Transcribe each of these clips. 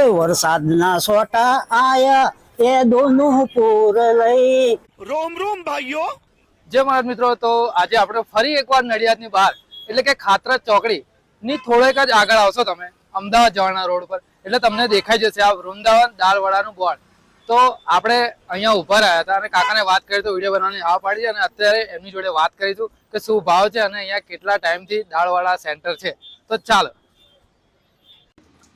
એ વરસાદના સોટા આયા એ દોનું પૂર લઈ. રોમ રોમ ભાઈઓ. જય મહારાજ મિત્રો, તો આજે આપણે ફરી એકવાર નડિયાદની બહાર એટલે કે ખાતરા ચોકડી ની થોડેક જ આગળ આવશો તમે અમદાવાદ જવાના રોડ પર એટલે તમને દેખાઈ જશે આ વૃંદાવન દાલવડાનું બોર્ડ. તો આપણે અહીંયા ઉભા રહ્યા હતા અને કાકાને વાત કરી તો વિડીયો બનાવવાની આ પાડી અને અત્યારે એમની જોડે વાત કરીશું કે શું ભાવ છે અને અહીંયા કેટલા ટાઈમથી દાળવાડા સેન્ટર છે. તો ચાલો.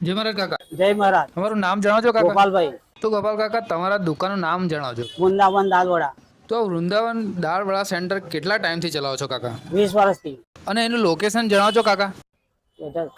જય મહારાજ કાકા. જય મહારાજ. તમારું નામ જણાવજો કાકા. ગોપાલભાઈ. તો ગોપાલ કાકા, તમારા દુકાનનું નામ જણાવજો. વૃંદાવન દાલવડા. તો વૃંદાવન દાળવડા સેન્ટર કેટલા ટાઈમથી ચલાવો છો કાકા? 20 વર્ષથી. અને એનું લોકેશન જણાવજો કાકા.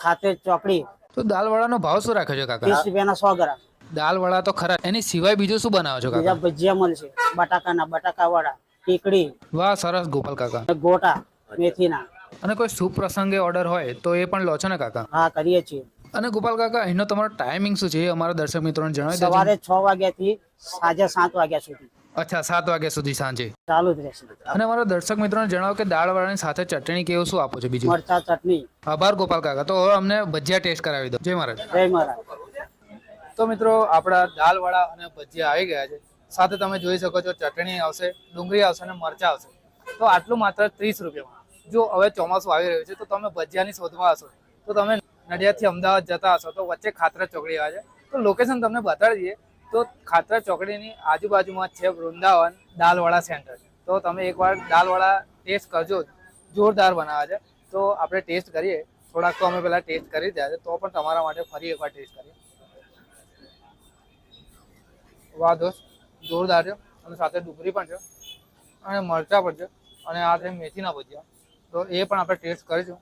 ખાતે ચોકડી. તો દાલવડાનો ભાવ શું રાખ્યો છે કાકા? 30 રૂપિયાના 100 ગ્રામ. દાલવડા તો ખરા, એની સિવાય બીજું શું બનાવો છો બીજા કાકા? ભજીયા મળશે, બટાકા વડા, ટીકડી, વાહ, સરસ ગોપાલ કાકા. ગોટા મેથીના. અને કોઈ શુભ પ્રસંગે ઓર્ડર હોય તો એ પણ લો છો ને કાકા? હા, કરીએ છીએ. અને ગોપાલ કાકા, એનો તમારો ટાઈમિંગ શું છે એ અમારા દર્શક મિત્રોને જણાવી દેજો. સવારે 6 વાગ્યાથી સાંજે 7 વાગ્યા સુધી અચ્છા, 7 વાગ્યા સુધી સાંજે ચાલુ જ રહેશે. અને અમારા દર્શક મિત્રોને જણાવો કે દાળવડાની સાથે ચટણી કેવું શું આપો છો બીજું? મરચા ચટણી. આભાર ગોપાલ કાકા. તો હવે અમને ભજીયા ટેસ્ટ કરાવી દો. જય મહારાજ. જય મહારાજ. તો મિત્રો, આપણા દાલવડા અને ભજીયા આવી ગયા છે. સાથે તમે જોઈ શકો છો ચટણી આવશે, ડુંગળી આવશે અને મરચા આવશે. તો આટલું માત્ર 30 રૂપિયામાં. જો હવે ચોમાસું આવી રહ્યું છે તો તમે ભજીયાની શોધમાં હશો તો તમે નડિયાદથી અમદાવાદ જતા હશો તો વચ્ચે ખાતરા ચોકડી આવે છે. તો લોકેશન તમને બતાડી દઈએ તો ખાતરા ચોકડીની આજુબાજુમાં છે વૃંદાવન દાલવડા સેન્ટર. તો તમે એકવાર દાલવડા ટેસ્ટ કરજો, જોરદાર બનાવે છે. તો આપણે ટેસ્ટ કરીએ. થોડાક તો અમે પહેલાં ટેસ્ટ કરી રહ્યા છે, તો પણ તમારા માટે ફરી એકવાર ટેસ્ટ કરીએ. વાહ દોસ્ત, જોરદાર છે. અને સાથે ડુંગળી પણ છે અને મરચાં પણ છે અને આ છે મેથીના ભજીયા. તો એ પણ આપણે ટેસ્ટ કરીશું.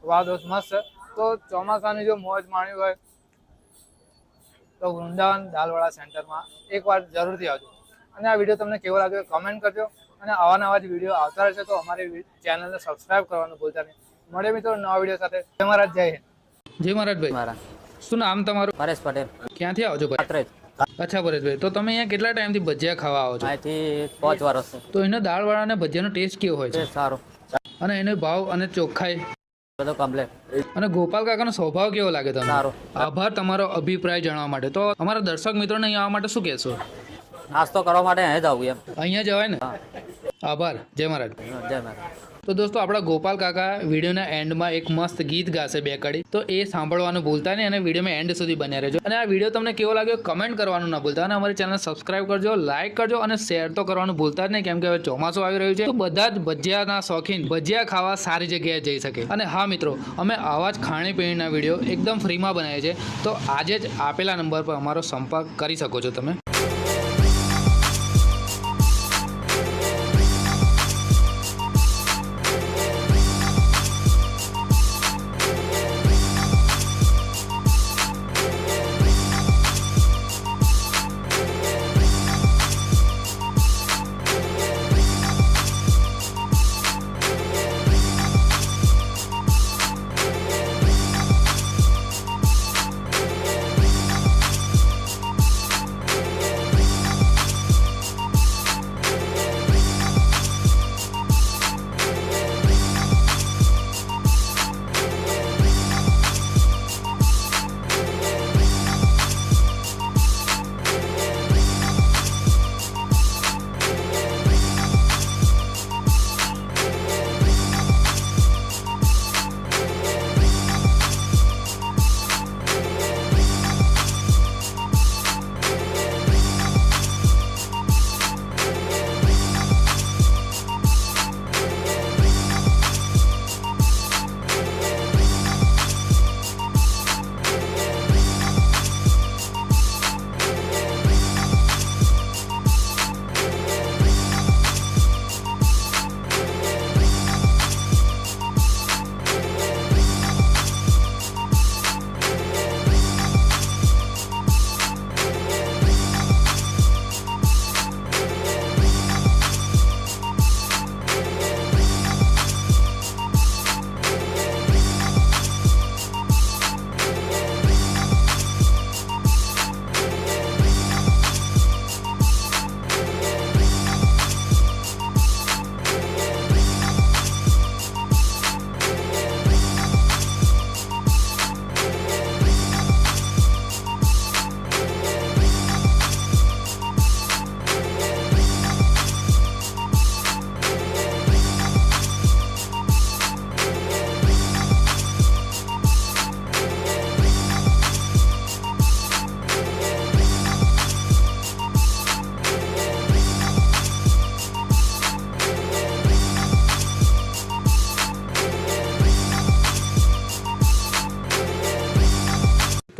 વાહ દોસ્ત, મસ્ત છે. તો ચોમાસાની જો મોજ માણવી હોય તો વૃંદાવન દાલવડા સેન્ટરમાં એકવાર જરૂરથી આવજો. અને આ વિડીયો તમને કેવો લાગ્યો કમેન્ટ કરજો. અને આવા નવા જ વિડીયો આવતા રહેશે તો અમારી ચેનલને સબસ્ક્રાઈબ કરવાનું ભૂલતા નહીં. મળે મિત્રો નવા વિડીયો સાથે. જય મહારાજ. જય હિન્દ. જય મહારાજ ભાઈ. મારા શું નામ તમારું? પરેશ પટેલ. ક્યાંથી આવો છો ભાઈ? કાત્રેજ. અચ્છા પરેશભાઈ, તો તમે અહીંયા કેટલા ટાઈમથી ભજીયા ખાવા આવો છો? અહીંથી 5 વર્ષ તો એનો દાળવાળા અને ભજીયાનો ટેસ્ટ કેવો હોય છે. છે? સારું, અને એનો ભાવ અને ચોખ્ખાઈ બધું કમ્પ્લેટ. અને ગોપાલ કાકાનો સ્વભાવ કેવો લાગે તમને? સારો. આભાર તમારો અભિપ્રાય જણાવવા માટે. તો અમારા દર્શક મિત્રોને અહીંયા આવવા માટે શું કહેશો? નાસ્તો કરવા માટે અહીં જ આવું એમ. અહીંયા જવાય ને? હા. આભાર. જય મહારાજ. જય મારા. તો દોસ્તો, આપણા ગોપાલ કાકા વિડીયોના એન્ડમાં એક મસ્ત ગીત ગાશે 2 કડી. તો એ સાંભળવાનું ભૂલતા નહીં અને વિડીયોમાં એન્ડ સુધી બન્યા રહેજો. અને આ વિડીયો તમને કેવો લાગ્યો કમેન્ટ કરવાનું ના ભૂલતા. અને અમારી ચેનલ સબસ્ક્રાઇબ કરજો, લાઇક કરજો અને શેર તો કરવાનું ભૂલતા જ નહીં, કેમ કે હવે ચોમાસું આવી રહ્યું છે તો બધા જ ભજીયાના શોખીન ભજીયા ખાવા સારી જગ્યાએ જઈ શકે. અને હા મિત્રો, અમે આવા જ ખાણીપીણીના વિડીયો એકદમ ફ્રીમાં બનાવીએ છીએ. તો આજે જ આપેલા નંબર પર અમારો સંપર્ક કરી શકો છો તમે.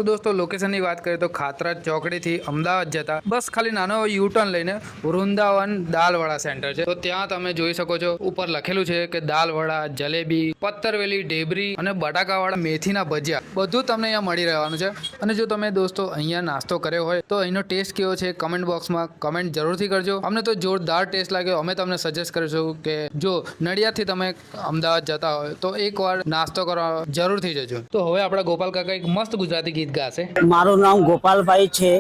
દોસ્તો લોકેશનની વાત કરીએ તો ખાતરા ચોકડીથી અમદાવાદ જતા બસ ખાલી નાનો યુ ટર્ન લઈને વૃંદાવન દાલવડા સેન્ટર છે. તો ત્યાં તમે જોઈ શકો છો ઉપર લખેલું છે કે દાલવડા, જલેબી, પત્તરવેલી, ઢેબરી અને બટાકાવાળા મેથીના ભજીયા બધું તમને અહીંયા મળી રહેવાનું છે. અને જો તમે દોસ્તો અહીંયા નાસ્તો કર્યો હોય તો અહીંનો ટેસ્ટ કેવો છે કમેન્ટ બોક્સમાં કમેન્ટ જરૂરથી કરજો. અમને તો જોરદાર ટેસ્ટ લાગ્યો. અમે તમને સજેસ્ટ કરીશું કે જો નડિયાદથી તમે અમદાવાદ જતા હોય તો એકવાર નાસ્તો કરવા જરૂરથી જજો. તો હવે આપણા ગોપાલ કાકા એક મસ્ત ગુજરાતી ગીત ગાશે. મારું નામ ગોપાલભાઈ છે.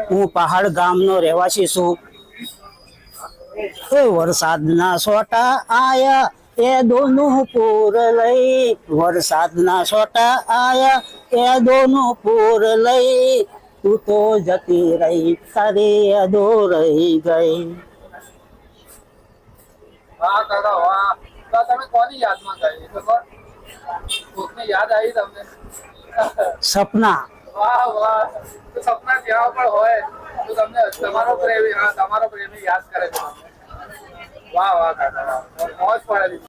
હું પહાડ ગામનો રહેવાસી છું. એ વરસાદના સોટા આયા એ દોનું પૂર લઈ, વરસાદના સોટા આયા એ દોનું પૂર લઈ, તું તો જતી રહી તારી યાદો રહી ગઈ. વાહ કાકા વાહ. તો તમે કોની યાદમાં ગાઈ તો કોકની યાદ આવી તમને? સપના. વાહ વાહ. તો સપના જ્યાં પણ હોય તો તમને તમારો પ્રેમી યાદ કરે છે. વાહ વાહ કાકા વાહ. મોજ પડેલી.